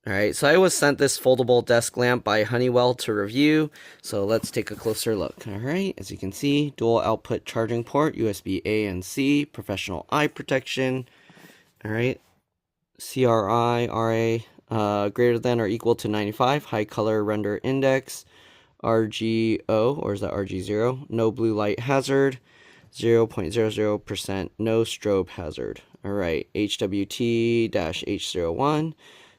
Alright, so I was sent this foldable desk lamp by Honeywell to review, so let's take a closer look. Alright, as you can see, dual output charging port, USB A and C, professional eye protection. Alright, CRI, RA, greater than or equal to 95, high color render index, RGO, or is that RG0? No blue light hazard, 0.00%, no strobe hazard. Alright, HWT-H01.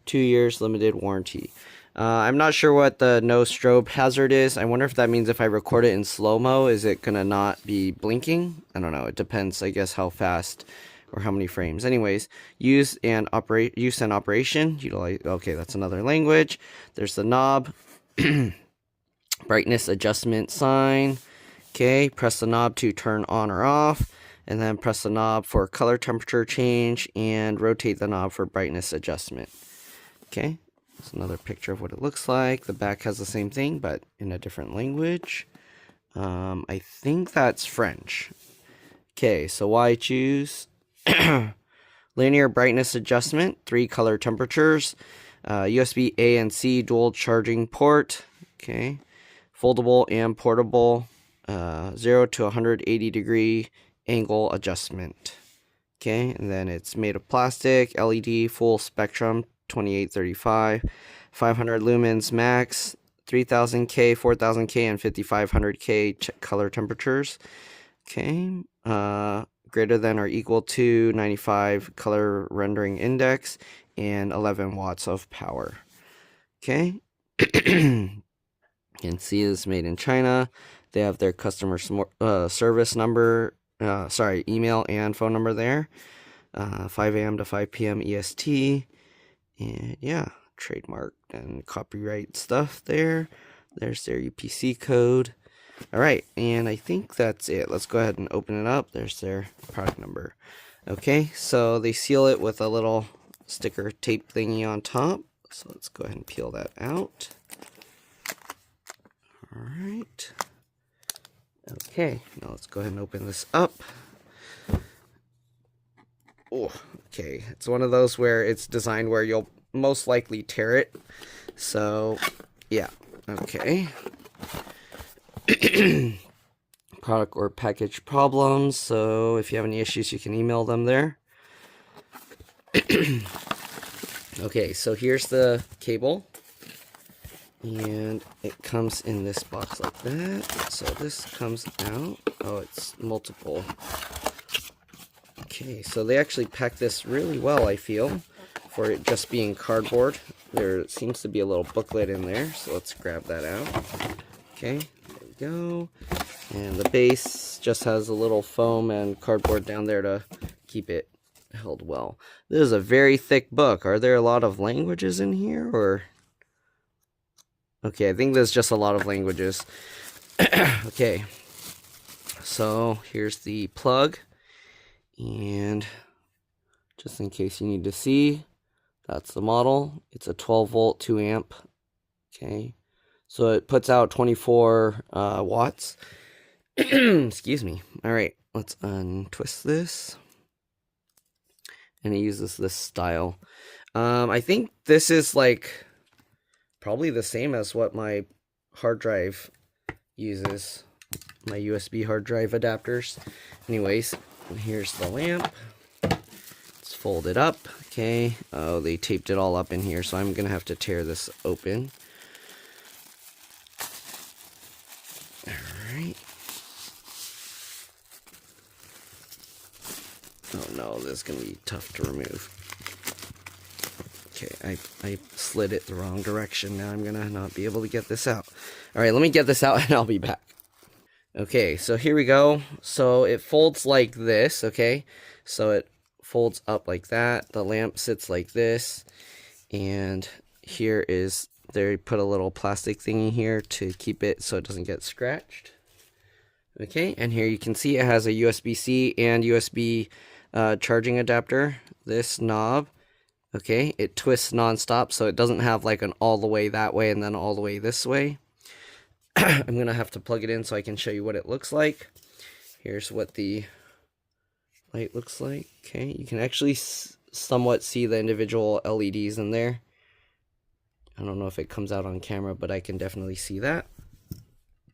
2 years limited warranty. I'm not sure what the no strobe hazard is. I wonder if that means if I record it in slow-mo, is it gonna not be blinking? I don't know. It depends, I guess, how fast or how many frames. Anyways, use and operation. Utilize. Okay, that's another language. There's the knob. Brightness adjustment sign. Okay, press the knob to turn on or off, and then press the knob for color temperature change, and rotate the knob for brightness adjustment. Okay, that's another picture of what it looks like. The back has the same thing, but in a different language. I think that's French. Okay, so why choose? Linear brightness adjustment, 3 color temperatures, USB A and C dual charging port. Okay, foldable and portable, 0 to 180 degree angle adjustment. Okay, and then it's made of plastic, LED, full spectrum, 2835, 500 lumens max, 3000K, 4000K, and 5500K color temperatures. Okay, greater than or equal to 95 color rendering index, and 11 watts of power. Okay, you can see this made in China. They have their customer service number, email and phone number there. 5 a.m. to 5 p.m. EST. And yeah, trademark and copyright stuff there. There's their UPC code. Alright, and I think that's it. Let's go ahead and open it up. There's their product number. Okay, so they seal it with a little sticker tape thingy on top. So let's go ahead and peel that out. Alright. Okay, now let's go ahead and open this up. Oh, okay, it's one of those where it's designed where you'll most likely tear it. So, yeah, okay. Product or package problems. So, if you have any issues, you can email them there. Okay, so here's the cable. And it comes in this box like that. So this comes out. Oh, it's multiple. Okay, so they actually packed this really well, I feel, for it just being cardboard. There seems to be a little booklet in there, so let's grab that out. Okay, there we go. And the base just has a little foam and cardboard down there to keep it held well. This is a very thick book. Are there a lot of languages in here, or... Okay, I think there's just a lot of languages. Okay, so here's the plug. And just in case you need to see, that's the model. It's a 12 volt, 2 amp. Okay, so it puts out 24 watts. Excuse me. All right, let's untwist this. And it uses this style. I think this is like probably the same as what my hard drive uses. My USB hard drive adapters. Anyways. And here's the lamp. It's folded up. Okay. Oh, they taped it all up in here, so I'm going to have to tear this open. Alright. Oh no, this is going to be tough to remove. Okay, I slid it the wrong direction. Now I'm going to not be able to get this out. Alright, let me get this out and I'll be back. Okay, so here we go. So it folds like this, okay? So it folds up like that. The lamp sits like this. And here is, they put a little plastic thingy here to keep it so it doesn't get scratched. Okay, and here you can see it has a USB-C and USB charging adapter. This knob, okay, it twists non-stop, so it doesn't have like an all the way that way and then all the way this way. I'm going to have to plug it in so I can show you what it looks like. Here's what the light looks like. Okay, you can actually somewhat see the individual LEDs in there. I don't know if it comes out on camera, but I can definitely see that.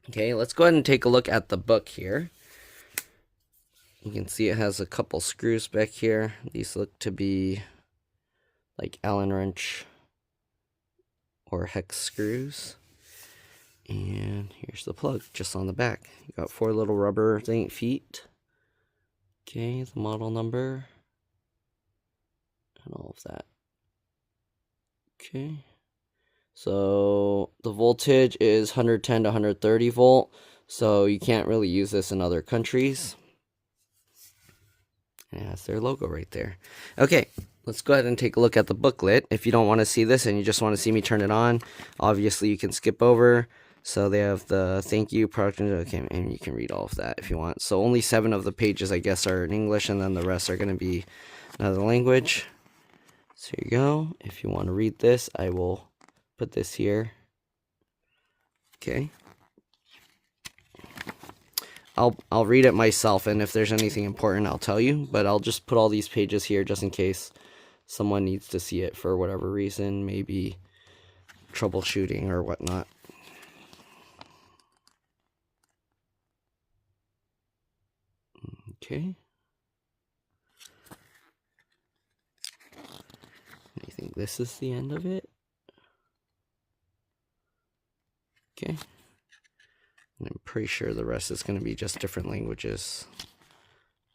Okay, let's go ahead and take a look at the book here. You can see it has a couple screws back here. These look to be like Allen wrench or hex screws. And here's the plug just on the back. You got 4 little rubber feet. Okay, the model number and all of that. Okay, so the voltage is 110 to 130 volt, so you can't really use this in other countries. And it has their logo right there. Okay, let's go ahead and take a look at the booklet. If you don't want to see this and you just want to see me turn it on, obviously you can skip over. So they have the thank you, product, okay, and you can read all of that if you want. So only 7 of the pages, I guess, are in English, and then the rest are going to be another language. So here you go. If you want to read this, I will put this here. Okay. I'll read it myself, and if there's anything important, I'll tell you. But I'll just put all these pages here just in case someone needs to see it for whatever reason, maybe troubleshooting or whatnot. Okay. I think this is the end of it. Okay. And I'm pretty sure the rest is going to be just different languages.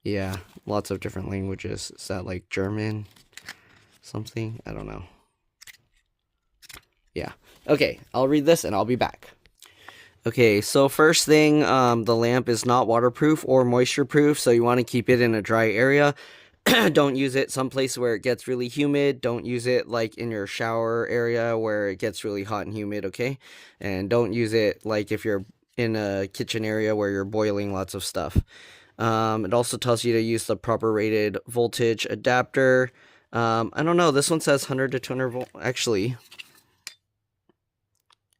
Yeah, lots of different languages. Is that like German? Something? I don't know. Yeah. Okay, I'll read this and I'll be back. Okay, so first thing, the lamp is not waterproof or moisture proof, so you want to keep it in a dry area. Don't use it someplace where it gets really humid. Don't use it like in your shower area where it gets really hot and humid, okay? And don't use it like if you're in a kitchen area where you're boiling lots of stuff. It also tells you to use the proper rated voltage adapter. I don't know, this one says 100 to 200 volt, actually.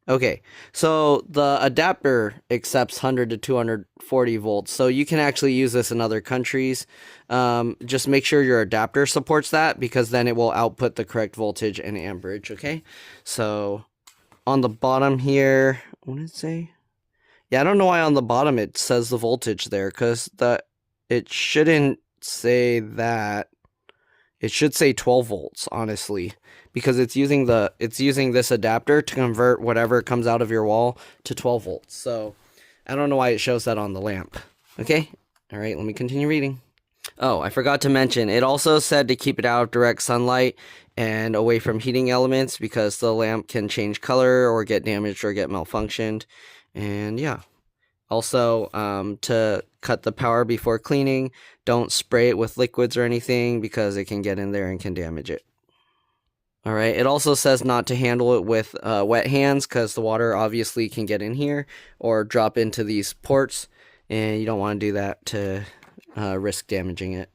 Okay, so the adapter accepts 100 to 240 volts, so you can actually use this in other countries. Just make sure your adapter supports that, because then it will output the correct voltage and amperage, okay? So, on the bottom here, what did it say? Yeah, I don't know why on the bottom it says the voltage there, because it shouldn't say that. It should say 12 volts, honestly, because it's using this adapter to convert whatever comes out of your wall to 12 volts. So I don't know why it shows that on the lamp. Okay, all right, let me continue reading. Oh, I forgot to mention, it also said to keep it out of direct sunlight and away from heating elements, because the lamp can change color or get damaged or get malfunctioned. And yeah. Also, to cut the power before cleaning, don't spray it with liquids or anything, because it can get in there and can damage it. Alright, it also says not to handle it with wet hands, because the water obviously can get in here or drop into these ports, and you don't want to do that to risk damaging it.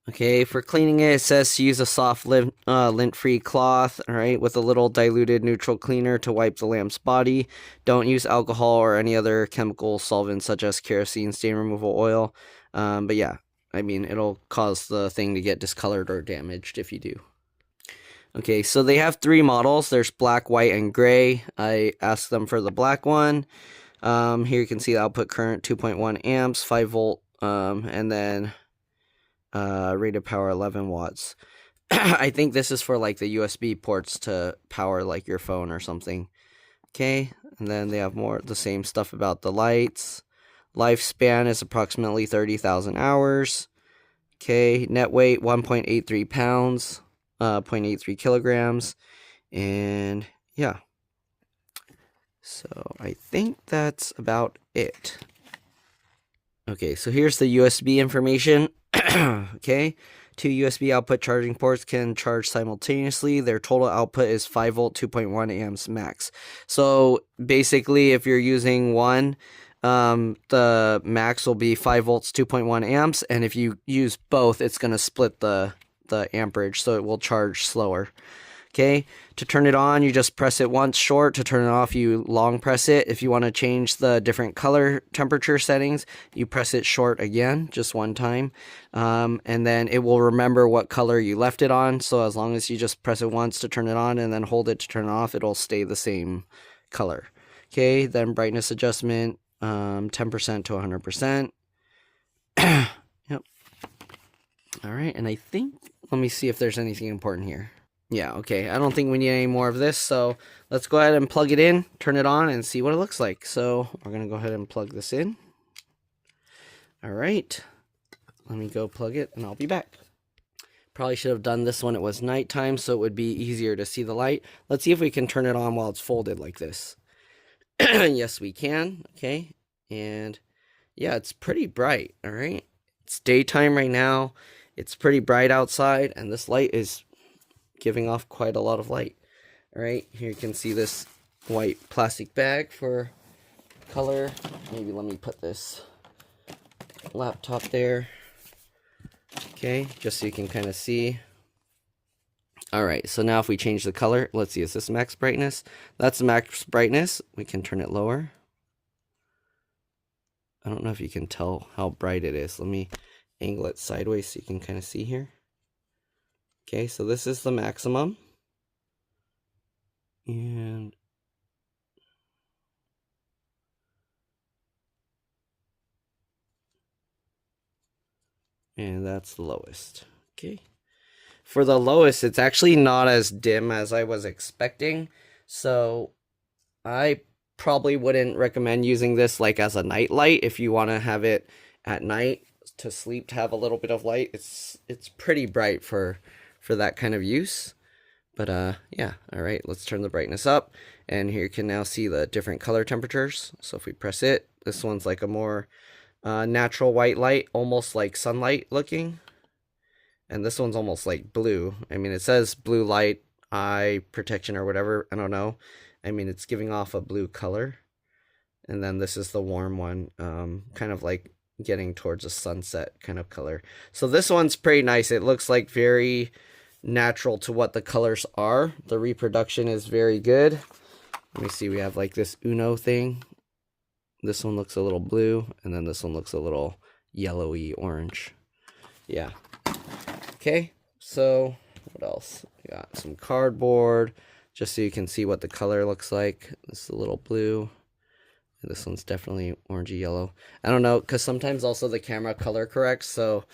Okay, for cleaning it, it says to use a soft lint-free cloth, alright, with a little diluted neutral cleaner to wipe the lamp's body. Don't use alcohol or any other chemical solvent such as kerosene, stain removal oil. But yeah, I mean, it'll cause the thing to get discolored or damaged if you do. Okay, so they have 3 models. There's black, white, and gray. I asked them for the black one. Here you can see the output current, 2.1 amps, 5 volt, and then rated power 11 watts. I think this is for like the USB ports to power like your phone or something. Okay, and then they have the same stuff about the lights. Lifespan is approximately 30,000 hours. Okay, net weight 1.83 pounds, 0.83 kilograms, and yeah. So I think that's about it. Okay, so here's the USB information. Okay, 2 USB output charging ports can charge simultaneously. Their total output is 5 volt, 2.1 amps max. So basically, if you're using one, the max will be 5 volts, 2.1 amps, and if you use both, it's going to split the amperage, so it will charge slower. Okay, to turn it on, you just press it once short. To turn it off, you long press it. If you want to change the different color temperature settings, you press it short again, just one time. And then it will remember what color you left it on. So as long as you just press it once to turn it on and then hold it to turn it off, it'll stay the same color. Okay, then brightness adjustment, 10% to 100%. Yep. All right, and I think, let me see if there's anything important here. Yeah, okay, I don't think we need any more of this, so let's go ahead and plug it in, turn it on, and see what it looks like. So we're going to go ahead and plug this in. All right, let me go plug it, and I'll be back. Probably should have done this when it was nighttime, so it would be easier to see the light. Let's see if we can turn it on while it's folded like this. Yes, we can. Okay, and yeah, it's pretty bright. All right, it's daytime right now. It's pretty bright outside, and this light is giving off quite a lot of light. All right, here you can see this white plastic bag for color. Maybe let me put this laptop there. Okay, just so you can kind of see. All right, so now if we change the color, let's see, is this max brightness? That's max brightness. We can turn it lower. I don't know if you can tell how bright it is. Let me angle it sideways so you can kind of see here. Okay, so this is the maximum. And that's the lowest. Okay. For the lowest, it's actually not as dim as I was expecting. So I probably wouldn't recommend using this like as a night light if you want to have it at night to sleep, to have a little bit of light. It's pretty bright for that kind of use. But yeah, all right, let's turn the brightness up, and here you can now see the different color temperatures. So if we press it, this one's like a more natural white light, almost like sunlight looking, and this one's almost like blue. I mean, it says blue light eye protection or whatever, I don't know. I mean, it's giving off a blue color. And then this is the warm one, kind of like getting towards a sunset kind of color. So this one's pretty nice. It looks like very natural to what the colors are. The reproduction is very good. Let me see, we have like this Uno thing. This one looks a little blue, and then this one looks a little yellowy orange. Yeah. Okay, so what else? We got some cardboard, just so you can see what the color looks like. This is a little blue. This one's definitely orangey yellow. I don't know, because sometimes also the camera color corrects. So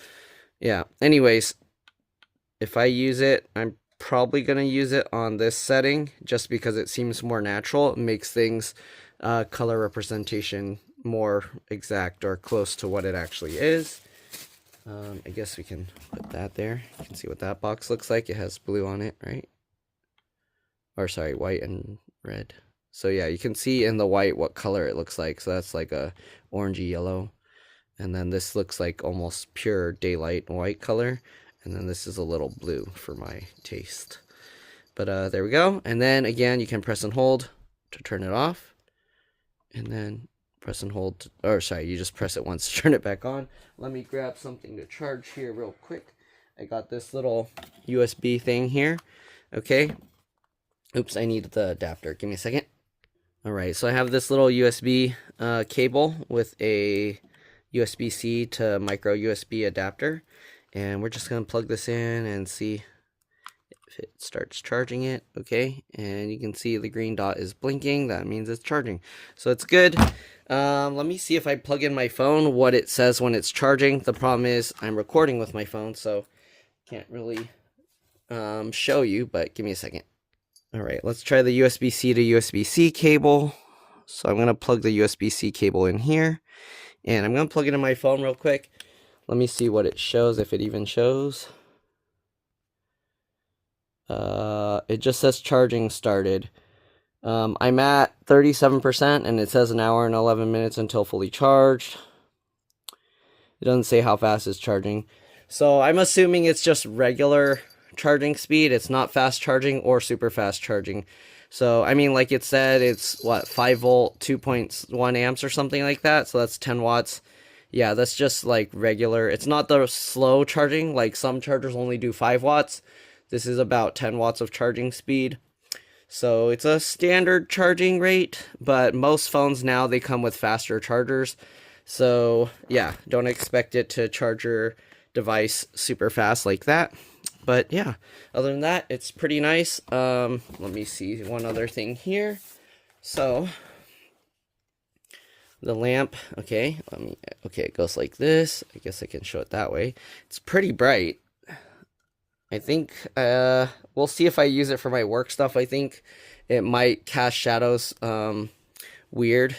yeah, anyways, if I use it, I'm probably going to use it on this setting just because it seems more natural. It makes things color representation more exact or close to what it actually is. I guess we can put that there. You can see what that box looks like. It has blue on it, right? Or sorry, white and red. So yeah, you can see in the white what color it looks like. So that's like a orangey yellow. And then this looks like almost pure daylight white color. And then this is a little blue for my taste. But there we go. And then again, you can press and hold to turn it off. And then press and hold, or sorry, you just press it once to turn it back on. Let me grab something to charge here real quick. I got this little USB thing here. Okay. Oops, I need the adapter. Give me a second. All right, so I have this little USB cable with a USB-C to micro USB adapter. And we're just going to plug this in and see if it starts charging it. Okay, and you can see the green dot is blinking. That means it's charging. So it's good. Let me see if I plug in my phone, what it says when it's charging. The problem is I'm recording with my phone, so can't really show you, but give me a second. All right, let's try the USB-C to USB-C cable. So I'm going to plug the USB-C cable in here, and I'm going to plug it in my phone real quick. Let me see what it shows, if it even shows. It just says charging started. I'm at 37%, and it says an hour and 11 minutes until fully charged. It doesn't say how fast it's charging. So I'm assuming it's just regular charging speed. It's not fast charging or super fast charging. So, I mean, like it said, it's, what, 5 volt, 2.1 amps or something like that. So that's 10 watts. Yeah, that's just like regular. It's not the slow charging. Like some chargers only do 5 watts. This is about 10 watts of charging speed. So it's a standard charging rate, but most phones now, they come with faster chargers. So yeah, don't expect it to charge your device super fast like that. But yeah, other than that, it's pretty nice. Let me see one other thing here. So the lamp, okay, it goes like this. I guess I can show it that way. It's pretty bright. I think we'll see if I use it for my work stuff. I think it might cast shadows weird.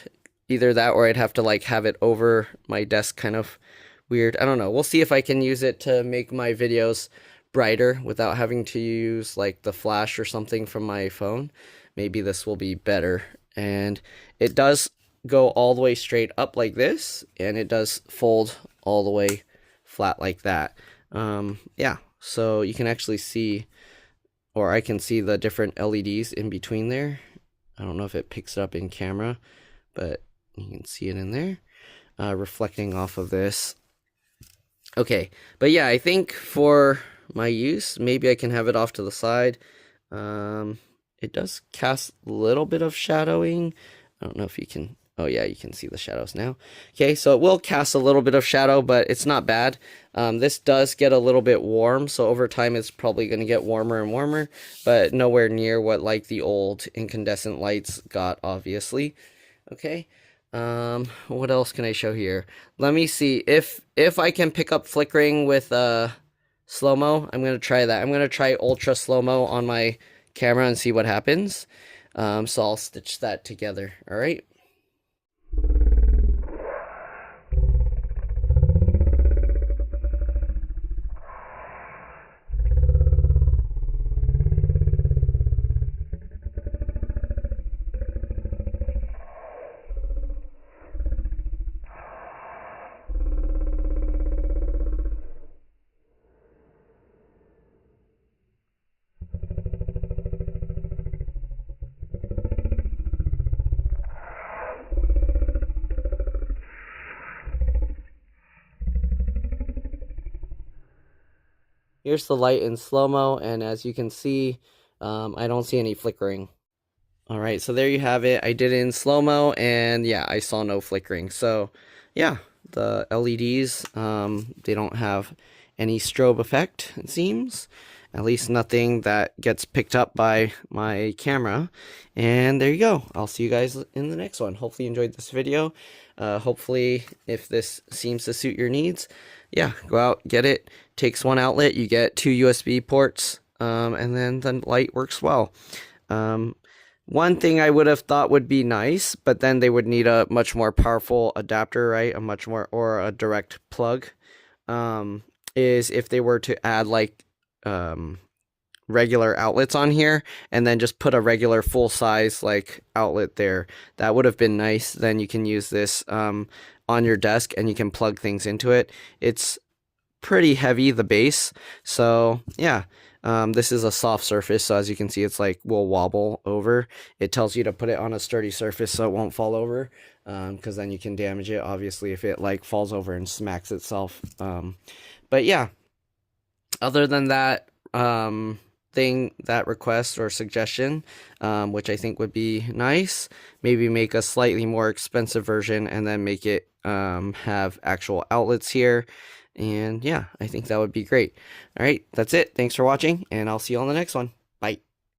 Either that or I'd have to like have it over my desk kind of weird. I don't know. We'll see if I can use it to make my videos brighter without having to use like the flash or something from my phone. Maybe this will be better. And it does go all the way straight up like this, and it does fold all the way flat like that. Yeah. So you can actually see, or I can see the different LEDs in between there. I don't know if it picks it up in camera, but you can see it in there, reflecting off of this. Okay, but yeah, I think for my use, maybe I can have it off to the side. It does cast a little bit of shadowing. I don't know if you can... Oh yeah, you can see the shadows now. Okay, so it will cast a little bit of shadow, but it's not bad. This does get a little bit warm, so over time it's probably going to get warmer and warmer, but nowhere near what like the old incandescent lights got, obviously. Okay, what else can I show here? Let me see if I can pick up flickering with slow-mo. I'm going to try that. I'm going to try ultra slow-mo on my camera and see what happens. So I'll stitch that together. All right. Here's the light in slow-mo, and as you can see, I don't see any flickering. Alright, so there you have it. I did it in slow-mo, and yeah, I saw no flickering. So, yeah, the LEDs, they don't have any strobe effect, it seems. At least nothing that gets picked up by my camera. And there you go. I'll see you guys in the next one. Hopefully you enjoyed this video. Hopefully, if this seems to suit your needs, yeah, go out, get it. Takes one outlet, you get 2 USB ports, and then the light works well. One thing I would have thought would be nice, but then they would need a much more powerful adapter, right? Or a direct plug, is if they were to add like regular outlets on here and then just put a regular full size like outlet there. That would have been nice. Then you can use this on your desk and you can plug things into it. It's pretty heavy, the base, so yeah. This is a soft surface, so as you can see, it's like will wobble over. It tells you to put it on a sturdy surface so it won't fall over, because then you can damage it, obviously, if it like falls over and smacks itself. But yeah, other than that that request or suggestion, which I think would be nice, maybe make a slightly more expensive version and then make it have actual outlets here. And yeah, I think that would be great. All right, that's it. Thanks for watching, and I'll see you on the next one.